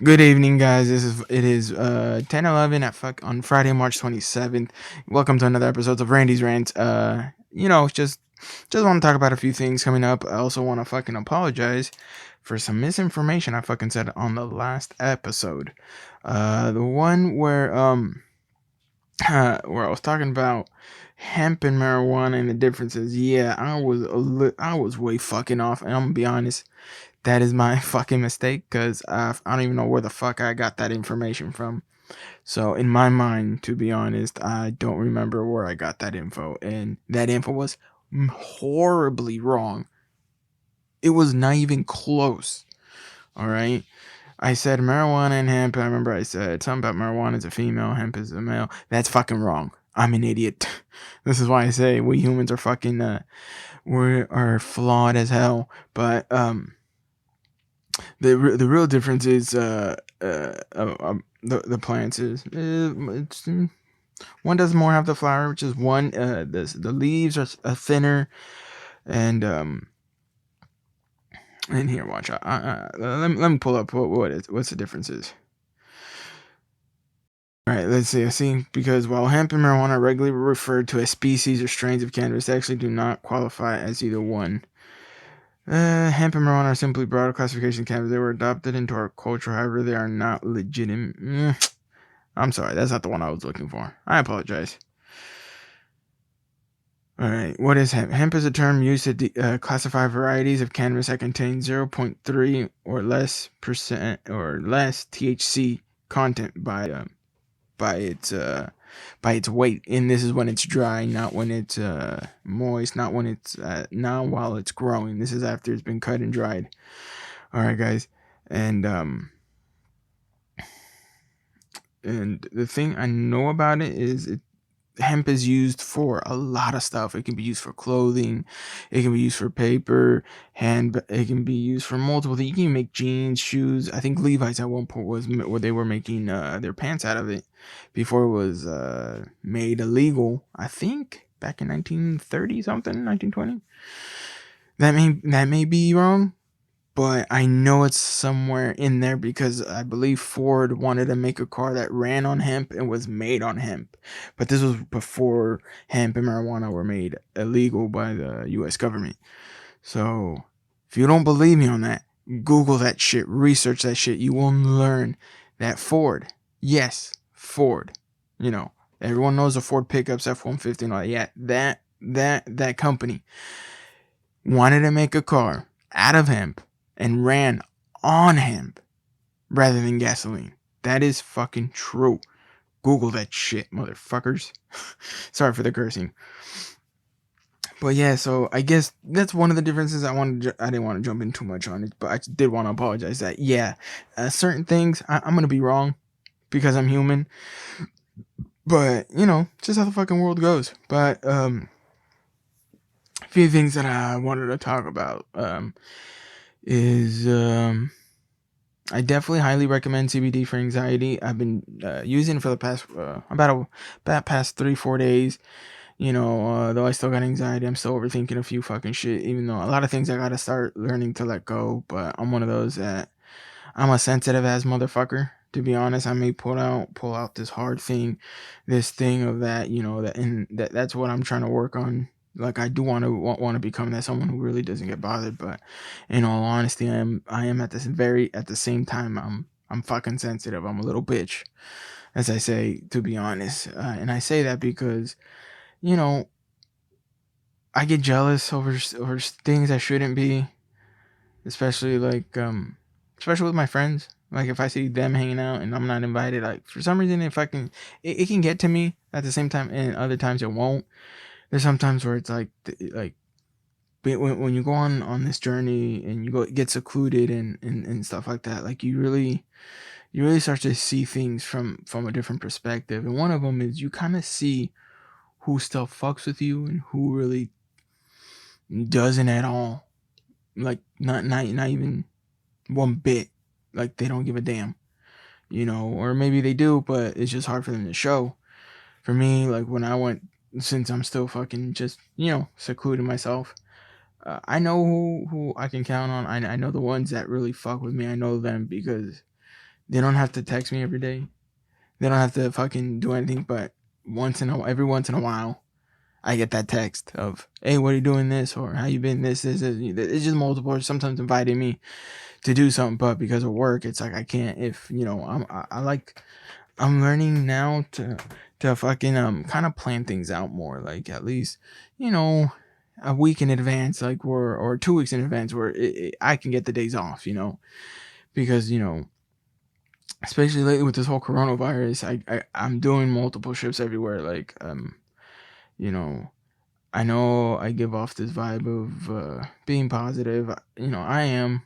Good evening, guys. It is 10:11 on Friday, March 27th. Welcome to another episode of Randy's Rants. Just want to talk about a few things coming up. I also want to fucking apologize for some misinformation I fucking said on the last episode. The one where I was talking about hemp and marijuana and the differences. Yeah, I was way fucking off, and I'm gonna be honest. That is my fucking mistake because I don't even know where the fuck I got that information from. So, in my mind, to be honest, I don't remember where I got that info. And that info was horribly wrong. It was not even close. All right. I said marijuana and hemp. I remember I said something about marijuana is a female, hemp is a male. That's fucking wrong. I'm an idiot. This is why I say we humans are fucking, we are flawed as hell. But, the real difference is the plants is one does more have the flower, which is one the leaves are thinner, and and here watch let me pull up what's the differences. All right, let's see. I see, because while hemp and marijuana are regularly referred to as species or strains of cannabis, they actually do not qualify as either one. Hemp and marijuana are simply broader classification cannabis. They were adopted into our culture, however, they are not legitimate. I'm sorry, that's not the one I was looking for. I apologize. Alright, what is hemp? Hemp is a term used to classify varieties of cannabis that contain 0.3 or less percent or less THC content by its weight, and this is when it's dry, not when it's moist, not when it's not while it's growing. This is after it's been cut and dried. All right, guys, and the thing I know about it is hemp is used for a lot of stuff. It can be used for clothing, it can be used for paper, it can be used for multiple things. You can make jeans, shoes. I think Levi's at one point was where they were making their pants out of it before it was made illegal. I think back in 1930 something, 1920. That may be wrong, but I know it's somewhere in there because I believe Ford wanted to make a car that ran on hemp and was made on hemp. But this was before hemp and marijuana were made illegal by the US government. So if you don't believe me on that, Google that shit, research that shit. You will learn that Ford, yes, Ford, everyone knows the Ford pickups, F-150 and all that. Yeah, that company wanted to make a car out of hemp and ran on hemp rather than gasoline. That is fucking true. Google that shit, motherfuckers. Sorry for the cursing. But yeah, so I guess that's one of the differences. I didn't want to jump in too much on it, but I did want to apologize that, yeah, certain things I'm going to be wrong because I'm human. But, just how the fucking world goes. But, a few things that I wanted to talk about, is I definitely highly recommend CBD for anxiety. I've been using it for the past about past 3-4 days. Though I still got anxiety, I'm still overthinking a few fucking shit. Even though a lot of things I gotta start learning to let go, but I'm one of those that I'm a sensitive ass motherfucker. To be honest, I may pull out this hard thing, this thing of that, that's what I'm trying to work on. Like I do want to become that someone who really doesn't get bothered, but in all honesty, I am at the same time I'm fucking sensitive. I'm a little bitch, as I say, to be honest, and I say that because you know I get jealous over things I shouldn't be, especially especially with my friends. Like if I see them hanging out and I'm not invited, like for some reason it can get to me. At the same time, and other times it won't. There's sometimes where it's like when you go on this journey and you get secluded and stuff like that, like you really start to see things from a different perspective. And one of them is you kind of see who still fucks with you and who really doesn't at all. Like not even one bit. Like they don't give a damn, or maybe they do, but it's just hard for them to show. For me, like when I went, since I'm still fucking just secluding myself, I know who I can count on. I know the ones that really fuck with me. I know them because They don't have to text me every day. They don't have to fucking do anything, but every once in a while, I get that text of, "Hey, what are you doing this?" or "How you been?" This. It's just multiple. Or sometimes inviting me to do something, but because of work, it's like I can't. If I'm learning now to fucking kind of plan things out more, like at least you know a week in advance, like or 2 weeks in advance, where I can get the days off, because especially lately with this whole coronavirus, I'm doing multiple shifts everywhere. Like you know, I know I give off this vibe of being positive. I am.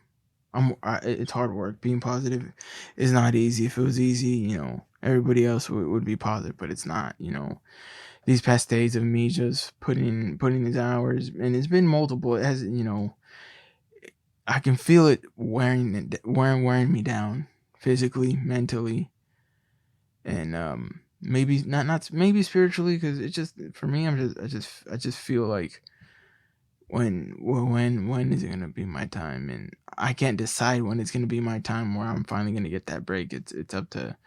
It's hard work. Being positive is not easy. If it was easy, everybody else would be positive, but it's not. These past days of me just putting these hours, and it's been multiple. It has, I can feel it wearing me down physically, mentally, and maybe not maybe spiritually, because it's just for me. I just feel like when is it gonna be my time, and I can't decide when it's gonna be my time where I'm finally gonna get that break. It's up to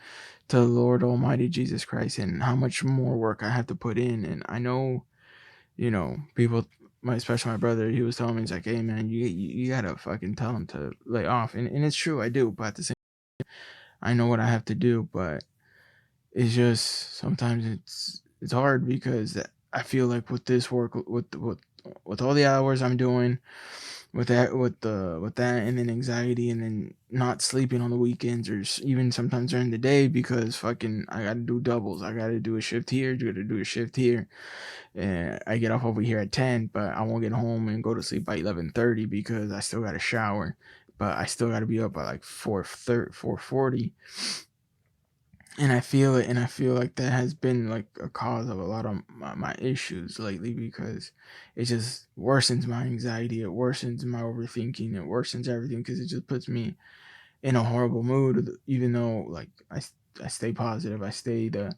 the Lord Almighty Jesus Christ, and how much more work I have to put in. And I know, people, especially my brother, he was telling me, he's like, "Hey man, you gotta fucking tell him to lay off," and it's true, I do, but at the same, I know what I have to do, but it's just sometimes it's hard, because I feel like with this work, with all the hours I'm doing, with that, and then anxiety, and then not sleeping on the weekends, or even sometimes during the day, because fucking I gotta do doubles. I gotta do a shift here, gotta do a shift here, and I get off over here at 10, but I won't get home and go to sleep by 11:30 because I still gotta shower, but I still gotta be up by like 4:40. And I feel it, and I feel like that has been like a cause of a lot of my issues lately, because it just worsens my anxiety, it worsens my overthinking, it worsens everything, because it just puts me in a horrible mood. Even though, like, I stay positive, I stay the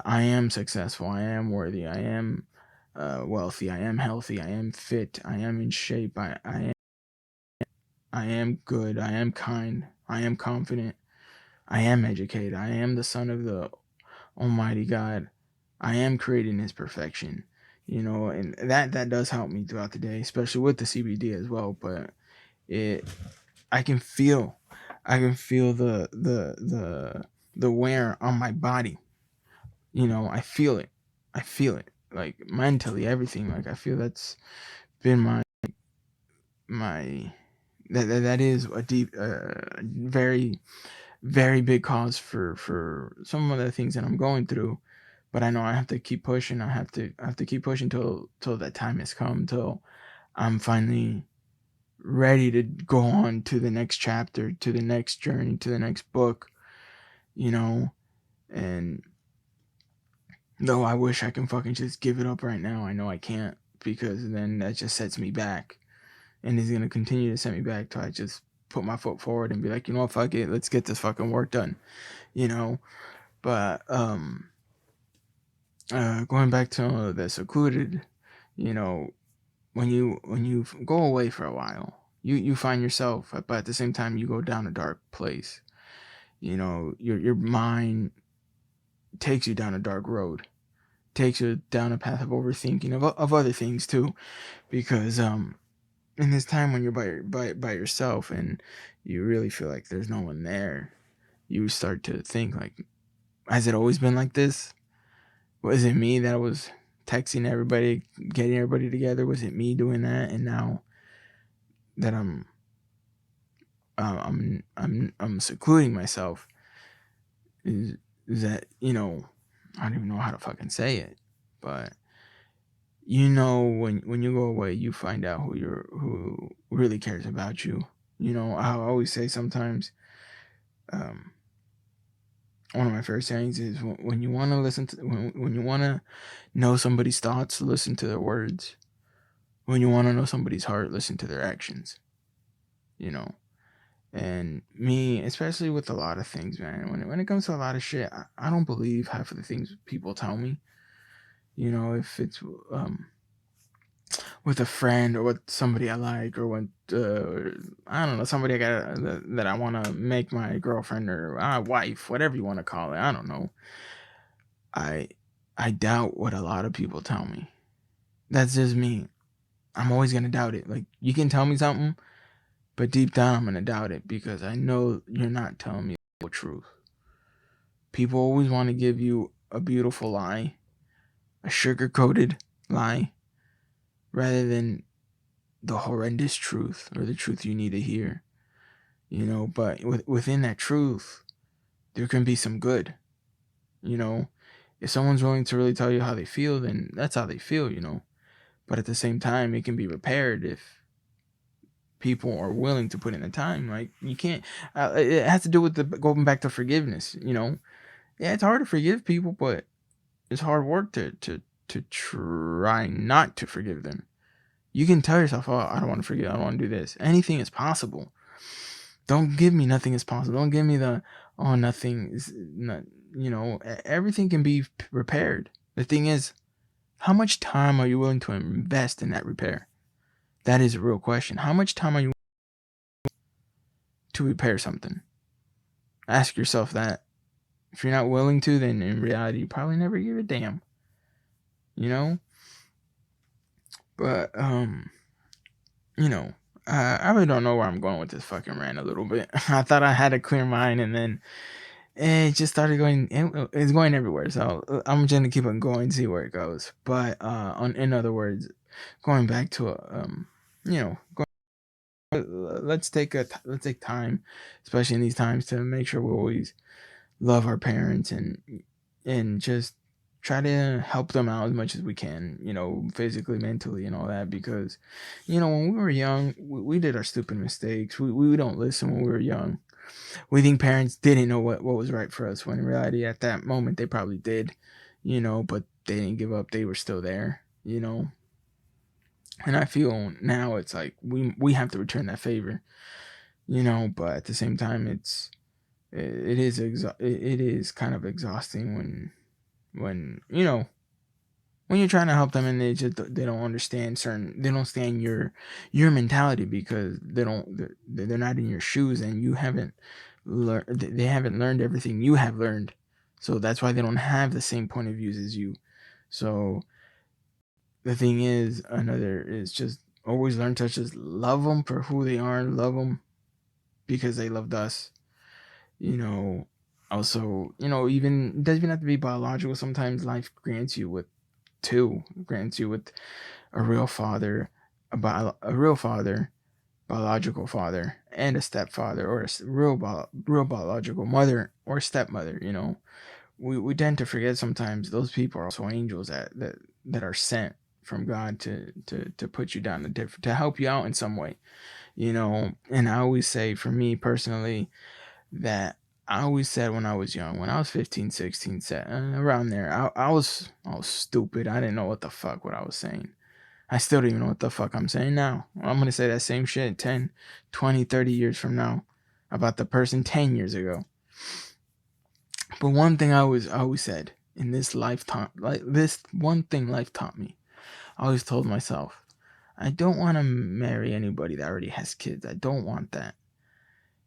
I am successful, I am worthy, I am wealthy, I am healthy, I am fit, I am in shape, I am good, I am kind, I am confident, I am educated, I am the son of the Almighty God. I am creating His perfection, and that does help me throughout the day, especially with the CBD as well. But it, I can feel, the wear on my body. I feel it. I feel it, like mentally, everything. Like I feel that's been my that is a deep, very very big cause for some of the things that I'm going through. But I know I have to keep pushing. I have to keep pushing till that time has come, till I'm finally ready to go on to the next chapter, to the next journey, to the next book, you know. And though I wish I can fucking just give it up right now, I know I can't, because then that just sets me back, and is gonna continue to set me back till I just put my foot forward and be like, you know what, fuck it, let's get this fucking work done, you know. But going back to the secluded, you know, when you go away for a while, you find yourself, but at the same time you go down a dark place. Your mind takes you down a dark road, takes you down a path of overthinking of other things too, because in this time when you're by yourself, and you really feel like there's no one there, you start to think like, has it always been like this? Was it me that was texting everybody, getting everybody together? Was it me doing that? And now that I'm secluding myself, is is that, I don't even know how to fucking say it, but when you go away, you find out who really cares about you. I always say sometimes, um, one of my favorite sayings is, when you want to listen to when you want to know somebody's thoughts, listen to their words. When you want to know somebody's heart, listen to their actions. You know, and me, especially with a lot of things, man. When it comes to a lot of shit, I don't believe half of the things people tell me. If it's with a friend or with somebody I like or with I don't know, somebody I got that I want to make my girlfriend or wife, whatever you want to call it. I don't know. I I doubt what a lot of people tell me. That's just me. I'm always gonna doubt it. Like you can tell me something, but deep down I'm gonna doubt it because I know you're not telling me the truth. People always want to give you a beautiful lie, a sugar coated lie, rather than the horrendous truth or the truth you need to hear. But within that truth, there can be some good. You know, if someone's willing to really tell you how they feel, then that's how they feel. But at the same time, it can be repaired if people are willing to put in the time. Like you can't. It has to do with the going back to forgiveness. Yeah, it's hard to forgive people, but it's hard work to try not to forgive them. You can tell yourself, "Oh, I don't want to forgive. I don't want to do this." Anything is possible. Don't give me nothing is possible. Don't give me the nothing is not. Everything can be repaired. The thing is, how much time are you willing to invest in that repair? That is a real question. How much time are you to repair something? Ask yourself that. If you're not willing to, then in reality, you probably never give a damn. You know? But, I really don't know where I'm going with this fucking rant a little bit. I thought I had a clear mind and then it just started going, it's going everywhere. So I'm just going to keep on going, see where it goes. But, in other words, going back to, let's take time, especially in these times, to make sure we always love our parents and just try to help them out as much as we can, physically, mentally, and all that. Because, when we were young, we did our stupid mistakes. We don't listen when we were young. We think parents didn't know what was right for us, when in reality, at that moment, they probably did, but they didn't give up. They were still there. And I feel now it's like we have to return that favor. But at the same time, it is kind of exhausting when when you're trying to help them and they don't understand they don't understand your mentality because they're not in your shoes and you haven't learned they haven't learned everything you have learned, so that's why they don't have the same point of views as you. So the thing is, another is just always learn to just love them for who they are, love them because they loved us. you know Also, even it doesn't even have to be biological. Sometimes life grants you with a real father, a real father, biological father, and a stepfather, or a real biological mother or stepmother. We tend to forget sometimes those people are also angels that are sent from God to put you down, to help you out in some way. And I always say, for me personally, that I always said when I was young, when I was 15, 16, around there, I was stupid. I didn't know what the fuck what I was saying. I still don't even know what the fuck I'm saying now. I'm going to say that same shit 10, 20, 30 years from now about the person 10 years ago. But one thing I always said in this lifetime, like this one thing life taught me, I always told myself, I don't want to marry anybody that already has kids. I don't want that.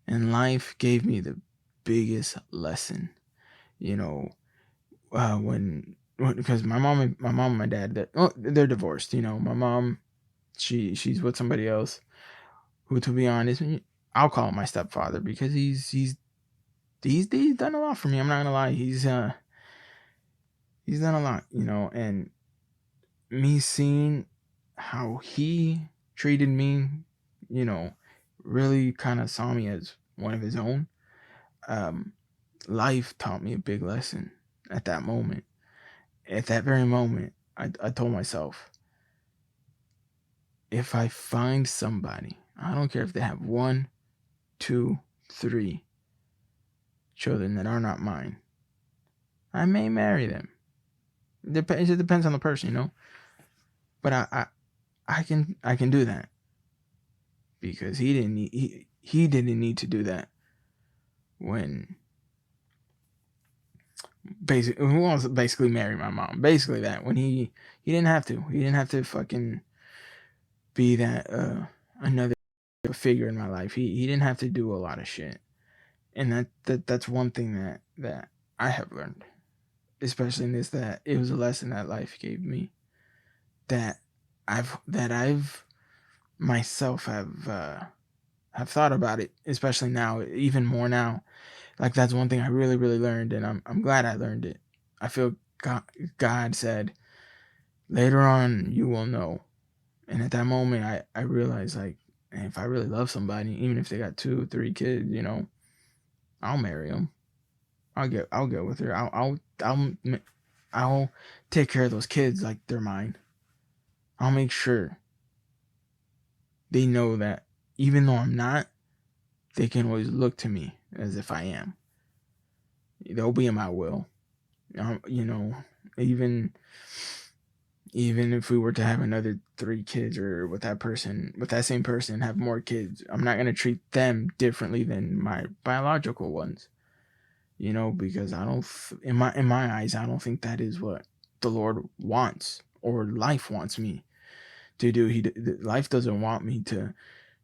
And life gave me the biggest lesson, you know, because my mom and my dad, they're divorced. My mom, she's with somebody else, who, to be honest, I'll call him my stepfather because he's done a lot for me. I'm not gonna lie, he's done a lot. And me seeing how he treated me, you know, really kind of saw me as one of his own. Um, Life taught me a big lesson at that moment. At that very moment, I told myself, if I find somebody, I don't care if they have 1, 2, 3 children that are not mine, I may marry them. It depends on the person. But I can do that because he didn't need to do that when basically who wants to basically marry my mom. Basically that when he didn't have to. He didn't have to fucking be that another figure in my life. He didn't have to do a lot of shit, and that's one thing that I have learned, especially in this, that it was a lesson that life gave me, that I've myself have thought about it, especially now, even more now. Like, that's one thing I really really learned, and I'm glad I learned it. I feel God said, later on you will know. And at that moment, I realized, like, if I really love somebody, even if they got 2 3 kids, I'll marry them. I'll get with her. I'll take care of those kids like they're mine. I'll make sure they know that even though I'm not, they can always look to me as if I am. They'll be in my will. You know, even even if we were to have another 3 kids, or with that same person, have more kids, I'm not gonna treat them differently than my biological ones. Because I don't, in my eyes, I don't think that is what the Lord wants, or life wants me to do. Life doesn't want me to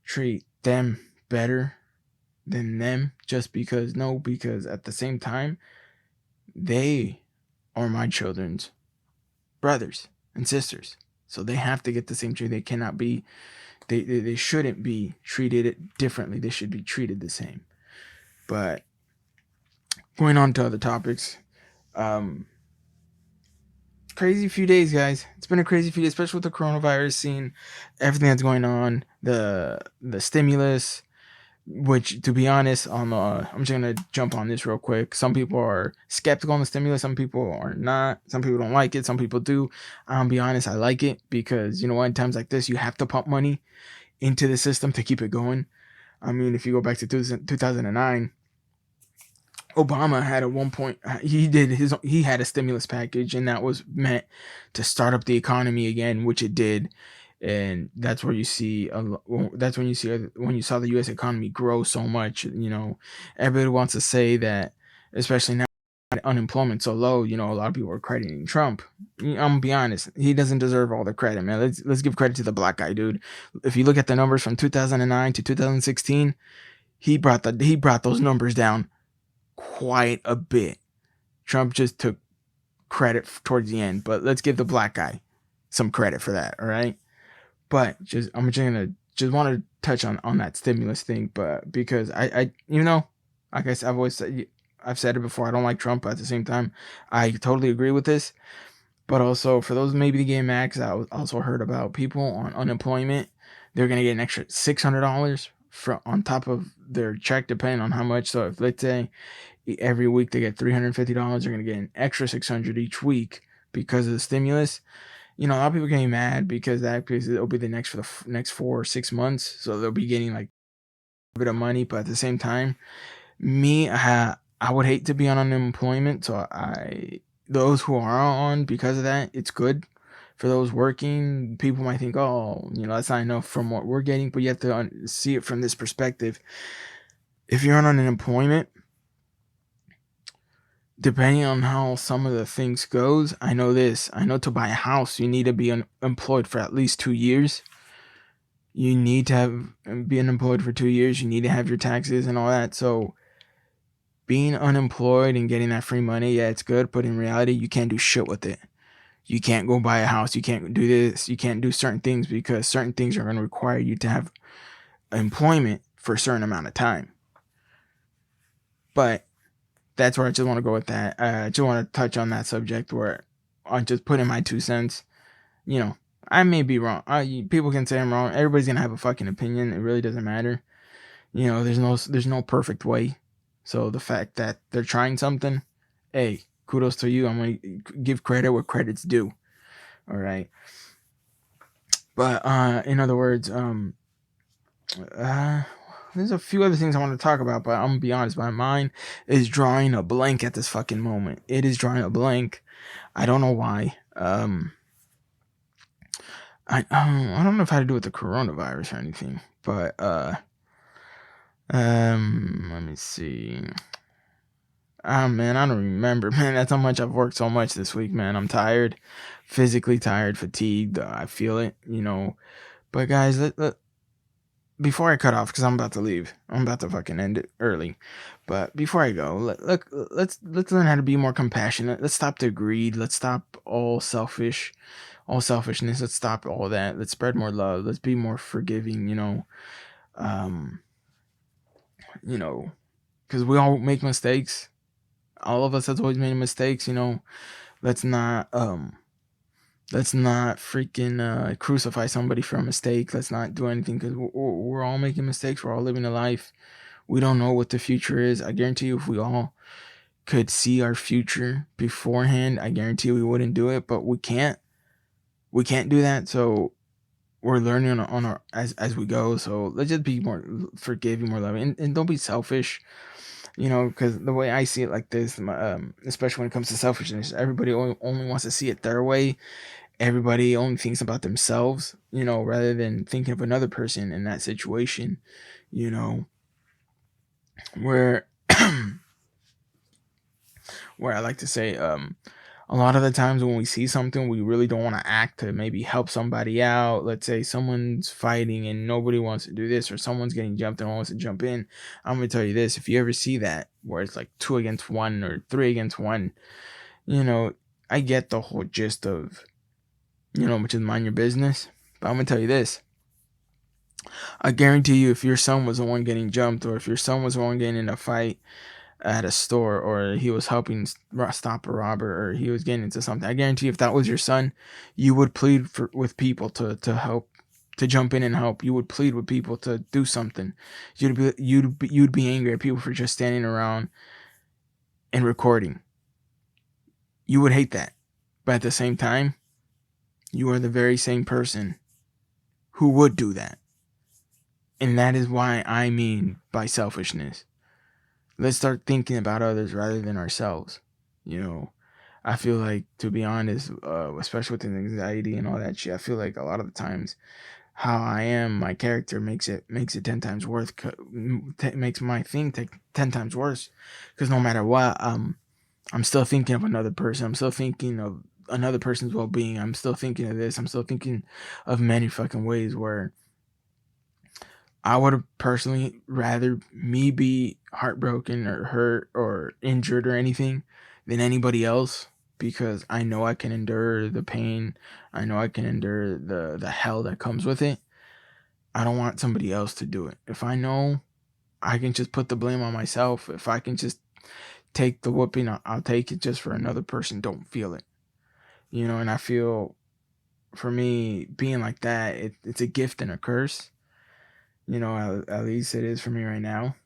treat them better than them, just because, no, because at the same time, they are my children's brothers and sisters. So they have to get the same treatment. They cannot be, they shouldn't be treated differently. They should be treated the same. But going on to other topics, crazy few days, guys. It's been a crazy few days, especially with the coronavirus, seeing everything that's going on, the stimulus. Which, to be honest, I'm just gonna jump on this real quick. Some people are skeptical on the stimulus. Some people are not. Some people don't like it. Some people do. I'll be honest, I like it, because you know what? In times like this, you have to pump money into the system to keep it going. I mean, if you go back to 2009, Obama had, at one point, he had a stimulus package, and that was meant to start up the economy again, which it did. And that's where you see that's when you saw the U.S. economy grow so much. Everybody wants to say that, especially now, unemployment so low. A lot of people are crediting Trump. I'm gonna be honest, he doesn't deserve all the credit, man. Let's give credit to the black guy, dude. If you look at the numbers from 2009 to 2016, he brought those numbers down quite a bit. Trump just took credit towards the end, but let's give the black guy some credit for that. All right. But I'm just gonna want to touch on that stimulus thing, but because like I said, I've said it before, I don't like Trump, but at the same time, I totally agree with this. But also, for those maybe getting mad, because I also heard about people on unemployment, they're gonna get an extra $600 on top of their check, depending on how much. So if, let's say, every week they get $350, they're gonna get an extra $600 each week because of the stimulus. A lot of people are getting mad because it'll be the next for the next 4 or 6 months, so they'll be getting like a bit of money. But at the same time, I would hate to be on unemployment, so those who are on, because of that, it's good. For those working, people might think, oh, that's not enough from what we're getting, but you have to see it from this perspective. If you're on unemployment, depending on how some of the things goes, I know to buy a house, you need to be unemployed for at least 2 years. You need to be unemployed for 2 years. You need to have your taxes and all that. So being unemployed and getting that free money, yeah, it's good, but in reality, you can't do shit with it. You can't go buy a house. You can't do this. You can't do certain things, because certain things are going to require you to have employment for a certain amount of time. But that's where I just want to go with that. I just want to touch on that subject, where I just put in my 2 cents. I may be wrong. People can say I'm wrong. Everybody's gonna have a fucking opinion. It really doesn't matter. There's no perfect way. So the fact that they're trying something, hey, kudos to you. I'm gonna give credit where credit's due. All right. But in other words, there's a few other things I want to talk about, but I'm gonna be honest, my mind is drawing a blank at this fucking moment. It is drawing a blank. I don't know why. I don't know if it had to do with the coronavirus or anything, but let me see. Man, I don't remember, man. That's how much I've worked so much this week, man. I'm tired, physically tired, fatigued. I feel it, But guys, before I cut off, because I'm about to leave, I'm about to fucking end it early. But before I go, let's learn how to be more compassionate. Let's stop the greed. Let's stop all selfishness. Let's stop all that. Let's spread more love. Let's be more forgiving. Um, you know, because we all make mistakes. All of us has always made mistakes. Let's not let's not freaking crucify somebody for a mistake. Let's not do anything, because we're all making mistakes. We're all living a life. We don't know what the future is. I guarantee you, if we all could see our future beforehand, I guarantee we wouldn't do it. But we can't. We can't do that. So we're learning on our as we go. So let's just be more forgiving, more loving, and don't be selfish. Because the way I see it like this, especially when it comes to selfishness, everybody only wants to see it their way. Everybody only thinks about themselves, rather than thinking of another person in that situation, you know, where where I like to say, a lot of the times when we see something, we really don't want to act to maybe help somebody out. Let's say someone's fighting and nobody wants to do this, or someone's getting jumped and wants to jump in. I'm gonna tell you this: if you ever see that where it's like 2 against 1 or 3 against 1, I get the whole gist of, which is mind your business. But I'm gonna tell you this: I guarantee you, if your son was the one getting jumped, or if your son was the one getting in a fight at a store, or he was helping stop a robber, or he was getting into something, I guarantee you, if that was your son, you would plead with people to help, to jump in and help. You would plead with people to do something. You'd be angry at people for just standing around and recording. You would hate that. But at the same time, you are the very same person who would do that. And that is why I mean by selfishness. Let's start thinking about others rather than ourselves. I feel like, to be honest, especially with anxiety and all that shit, I feel like a lot of the times how I am, my character makes it 10 times worse, makes my thing take 10 times worse. Because no matter what, I'm still thinking of another person. I'm still thinking of another person's well-being. I'm still thinking of this. I'm still thinking of many fucking ways where I would have personally rather me be heartbroken or hurt or injured or anything than anybody else, because I know I can endure the pain. I know I can endure the hell that comes with it. I don't want somebody else to do it. If I know I can just put the blame on myself, if I can just take the whooping, I'll take it just for another person don't feel it. And I feel, for me, being like that, it's a gift and a curse. At least it is for me right now.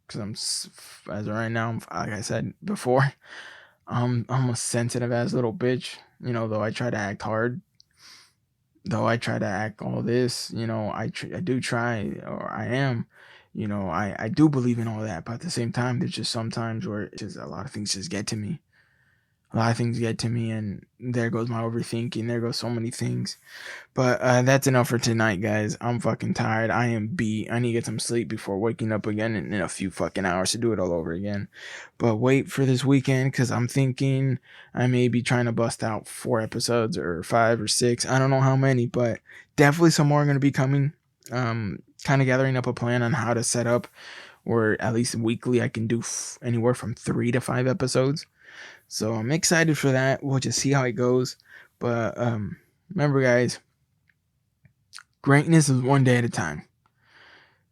Because as of right now, like I said before, I'm a sensitive ass little bitch. Though I try to act hard, though I try to act all this, I do try, or I am, I do believe in all that. But at the same time, there's just sometimes where it's just a lot of things just get to me. A lot of things get to me, and there goes my overthinking. There goes so many things. But that's enough for tonight, guys. I'm fucking tired. I am beat. I need to get some sleep before waking up again in a few fucking hours to do it all over again. But wait for this weekend, because I'm thinking I may be trying to bust out 4 episodes or 5 or 6. I don't know how many, but definitely some more are going to be coming. Kind of gathering up a plan on how to set up, or at least weekly I can do anywhere from 3 to 5 episodes. So I'm excited for that. We'll just see how it goes. But remember, guys, greatness is one day at a time.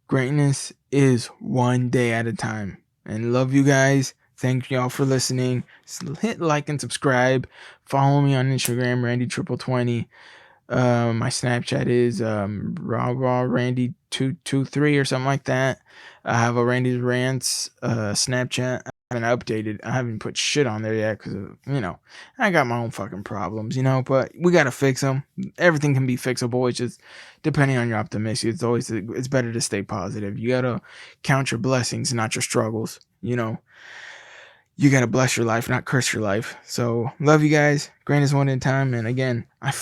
Greatness is one day at a time. And love you guys. Thank y'all for listening. Hit like and subscribe. Follow me on Instagram, Randy2020. My Snapchat is Randy223 or something like that. I have a Randy's Rants Snapchat. I haven't updated. I haven't put shit on there yet because, I got my own fucking problems, but we got to fix them. Everything can be fixable. It's just depending on your optimism. It's better to stay positive. You got to count your blessings, not your struggles. You got to bless your life, not curse your life. So love you guys. Greatest one in time. And again, I